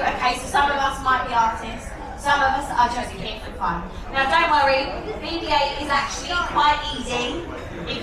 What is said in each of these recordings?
Okay, so some of us might be artists, some of us are just here for fun. Now don't worry, BB-8 is actually quite easy.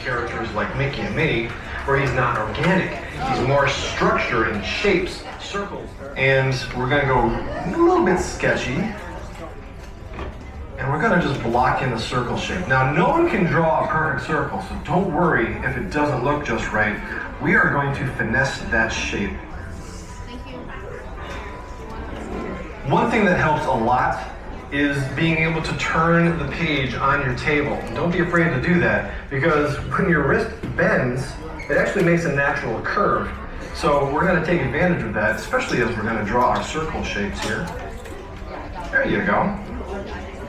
Characters like Mickey and Minnie, where he's not organic. He's more structure and shapes, circles. And we're gonna go a little bit sketchy. And we're gonna just block in the circle shape. Now, no one can draw a perfect circle, so don't worry if it doesn't look just right. We are going to finesse that shape. Thank you. One thing that helps a lot is being able to turn the page on your table. Don't be afraid to do that, because when your wrist bends, it actually makes a natural curve. So we're gonna take advantage of that, especially as we're gonna draw our circle shapes here. There you go.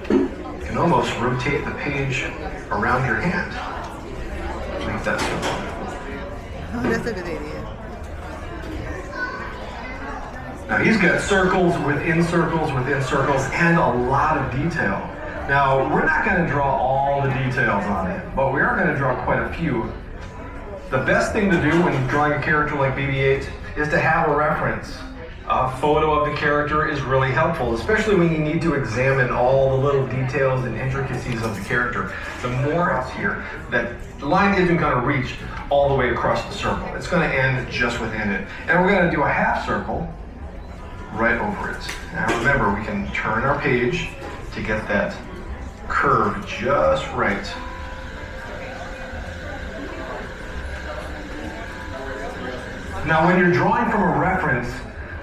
You can almost rotate the page around your hand. Make that circle. Oh, that's a good idea. Now he's got circles within circles within circles and a lot of detail. Now we're not going to draw all the details on it, but we are going to draw quite a few. The best thing to do when drawing a character like BB-8 is to have a reference. A photo of the character is really helpful, especially when you need to examine all the little details and intricacies of the character. The more it's here, that the line isn't going to reach all the way across the circle. It's going to end just within it. And we're going to do a half circle right over it. Now remember, we can turn our page to get that curve just right. Now when you're drawing from a reference,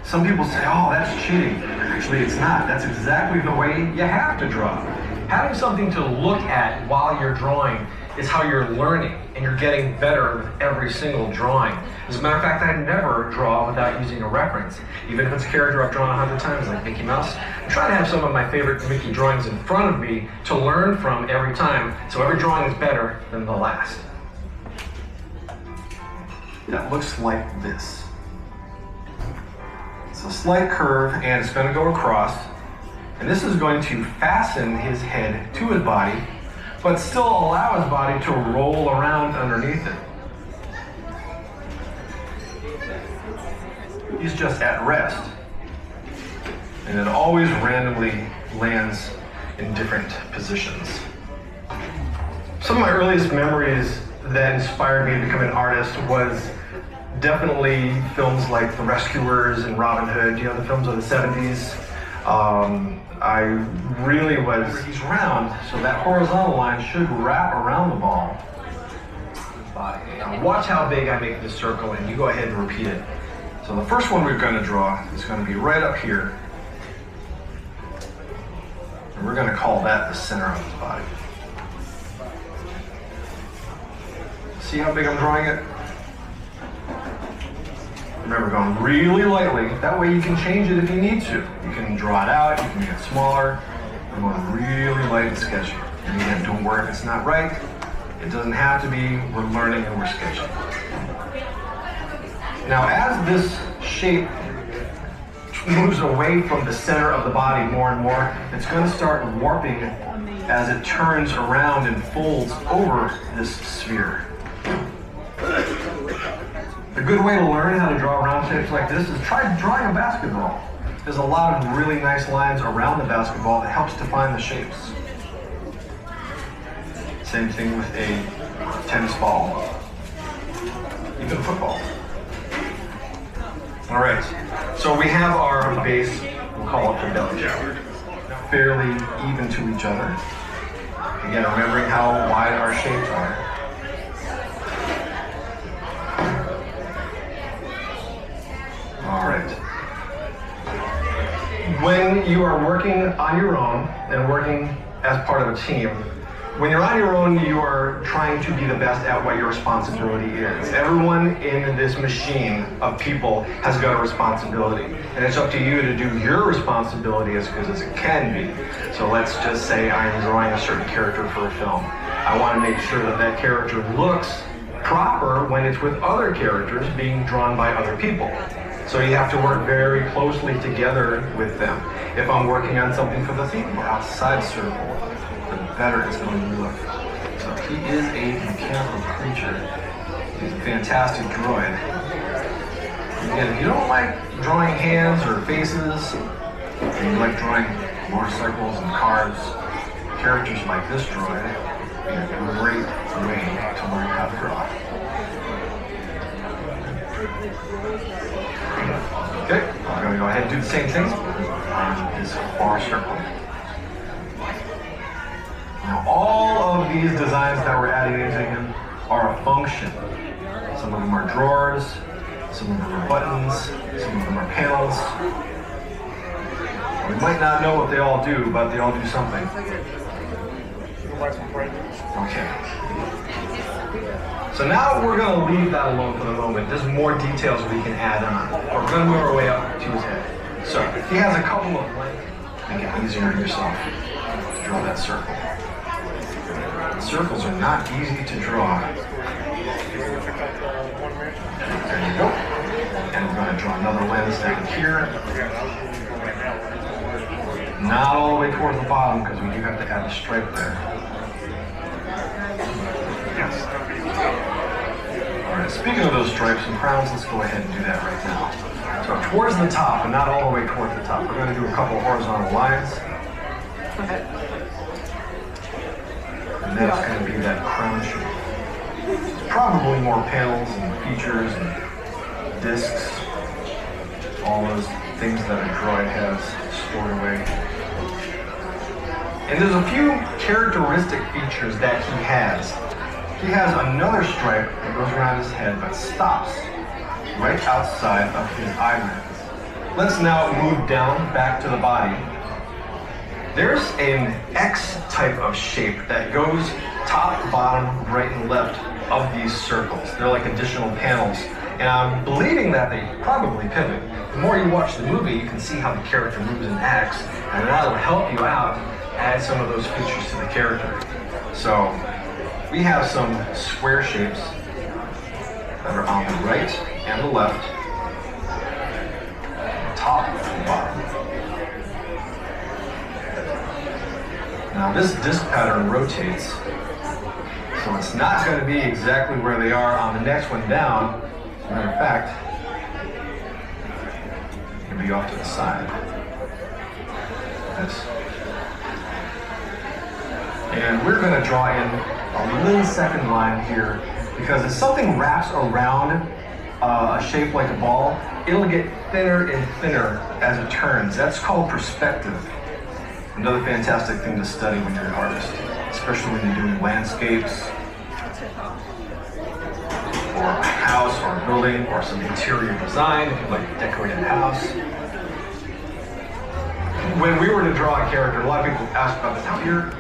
some people say, oh, that's cheating. Actually, it's not. That's exactly the way you have to draw. Having something to look at while you're drawing is how you're learning, and you're getting better with every single drawing. As a matter of fact, I never draw without using a reference. Even if it's a character I've drawn 100 times, like Mickey Mouse, I try to have some of my favorite Mickey drawings in front of me to learn from every time, so every drawing is better than the last. That looks like this. It's a slight curve, and it's going to go across, and this is going to fasten his head to his body, but still allow his body to roll around underneath it. He's just at rest, and it always randomly lands in different positions. Some of my earliest memories that inspired me to become an artist was definitely films like The Rescuers and Robin Hood, you know, the films of the 70s. I really was, he's round, so that horizontal line should wrap around the ball. Now watch how big I make this circle, and you go ahead and repeat it. So the first one we're going to draw is going to be right up here. And we're going to call that the center of his body. See how big I'm drawing it? Remember, going really lightly. That way you can change it if you need to. You can draw it out, you can make it smaller. I'm going really light and sketchy. And again, don't worry if it's not right. It doesn't have to be. We're learning and we're sketching. Now, as this shape moves away from the center of the body more and more, it's going to start warping as it turns around and folds over this sphere. A good way to learn how to draw round shapes like this is try drawing a basketball. There's a lot of really nice lines around the basketball that helps define the shapes. Same thing with a tennis ball, even a football. All right, so we have our base, we'll call it the belly, fairly even to each other. Again, remembering how wide our shapes are. All right. When you are working on your own and working as part of a team, when you're on your own, you are trying to be the best at what your responsibility is. Everyone in this machine of people has got a responsibility, and it's up to you to do your responsibility as good as it can be. So let's just say I'm drawing a certain character for a film. I want to make sure that that character looks proper when it's with other characters being drawn by other people. So you have to work very closely together with them. If I'm working on something for the theme or outside circle, the better it's going to look. So he is a mechanical creature. He's a fantastic droid. And if you don't like drawing hands or faces, and you like drawing motorcycles and cars, characters like this droid is a great way to learn how to draw. Okay, I'm going to go ahead and do the same thing on this far circle. Now, all of these designs that we're adding into him are a function. Some of them are drawers, some of them are buttons, some of them are panels. We might not know what they all do, but they all do something. Okay. So now we're going to leave that alone for the moment. There's more details we can add on. But we're going to move our way up to his head. So he has a couple of lengths. Make it easier on yourself to draw that circle. Circles are not easy to draw. There you go. And we're going to draw another lens down here. Not all the way towards the bottom because we do have to add a stripe there. Yes. Alright, speaking of those stripes and crowns, let's go ahead and do that right now. So towards the top, and not all the way towards the top, we're going to do a couple of horizontal lines. And that's going to be that crown shape. It's probably more panels and features and discs, all those things that a droid has stored away. And there's a few characteristic features that he has. He has another stripe that goes around his head but stops right outside of his eyelids. Let's now move down back to the body. There's an X type of shape that goes top, bottom, right, and left of these circles. They're like additional panels. And I'm believing that they probably pivot. The more you watch the movie, you can see how the character moves and acts, and that'll help you out add some of those features to the character. So we have some square shapes that are on the right and the left, top and bottom. Now this disc pattern rotates, so it's not going to be exactly where they are on the next one down. As a matter of fact, it'll be off to the side. This. And we're going to draw in a little second line here, because if something wraps around a shape like a ball, it'll get thinner and thinner as it turns. That's called perspective. Another fantastic thing to study when you're an artist, especially when you're doing landscapes, or a house, or a building, or some interior design, if you like to decorate a house. When we were to draw a character, a lot of people ask about this. Now here,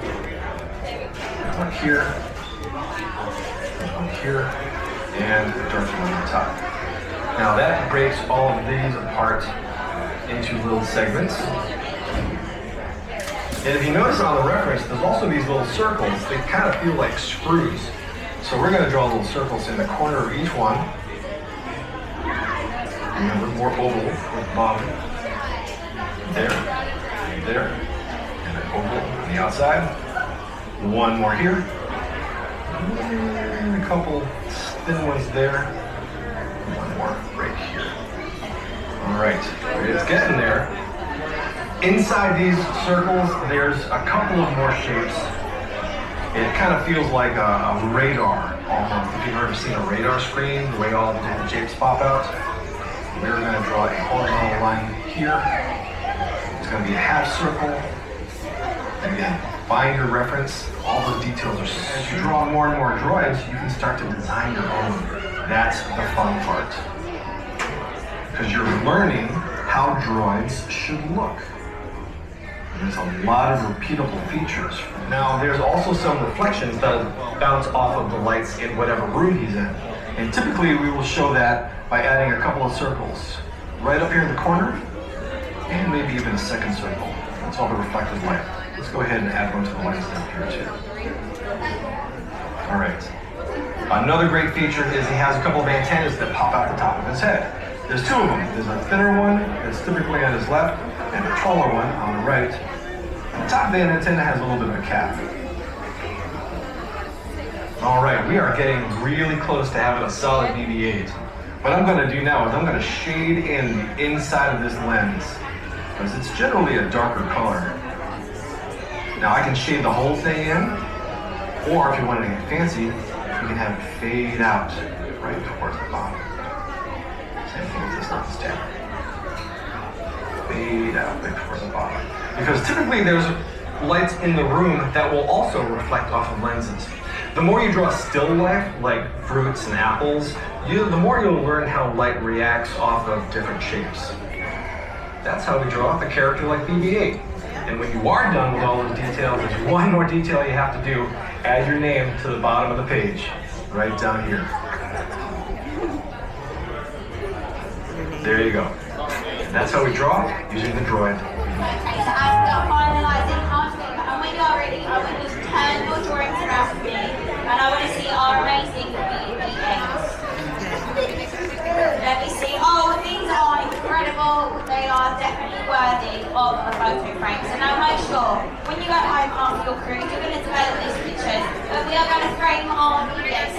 there's one here, there's one here, and the dark one on top. Now that breaks all of these apart into little segments. And if you notice on the reference, there's also these little circles. They kind of feel like screws. So we're going to draw little circles in the corner of each one. Remember, more oval with the bottom. There, and an oval on the outside. One more here. And a couple thin ones there. One more right here. All right, it's getting there. Inside these circles, there's a couple of more shapes. It kind of feels like a radar, almost. If you've ever seen a radar screen, the way all the different shapes pop out. We're going to draw a horizontal line here. It's going to be a half circle. And again, find your reference. All the details are... As you draw more and more droids, you can start to design your own. That's the fun part. Because you're learning how droids should look. There's a lot of repeatable features. Now, there's also some reflections that bounce off of the lights in whatever room he's in. And typically, we will show that by adding a couple of circles. Right up here in the corner, and maybe even a second circle. That's all the reflected light. Let's go ahead and add one to the lights down here, too. All right. Another great feature is he has a couple of antennas that pop out the top of his head. There's two of them. There's a thinner one that's typically on his left, and a taller one on the right. The top of the antenna has a little bit of a cap. All right, we are getting really close to having a solid BB-8. What I'm going to do now is I'm going to shade in the inside of this lens because it's generally a darker color. Now I can shade the whole thing in, or if you want to get fancy, you can have it fade out right towards the bottom. Same thing with this lens too. Fade out right towards the bottom. Because typically there's lights in the room that will also reflect off of lenses. The more you draw still life, like fruits and apples, the more you'll learn how light reacts off of different shapes. That's how we draw off a character like BB-8. And when you are done with all those details, there's one more detail you have to do. Add your name to the bottom of the page, right down here. There you go. That's how we draw using the droid. Okay, so after finalising casting, and when you're ready, I want you to turn your drawings around to me, and I want to see our amazing BB-8s. Let me see. Oh, these are incredible. They are definitely worthy of a photo frame. So now make sure, when you go home after your cruise, you're going to develop these pictures, but we are going to frame our BB-8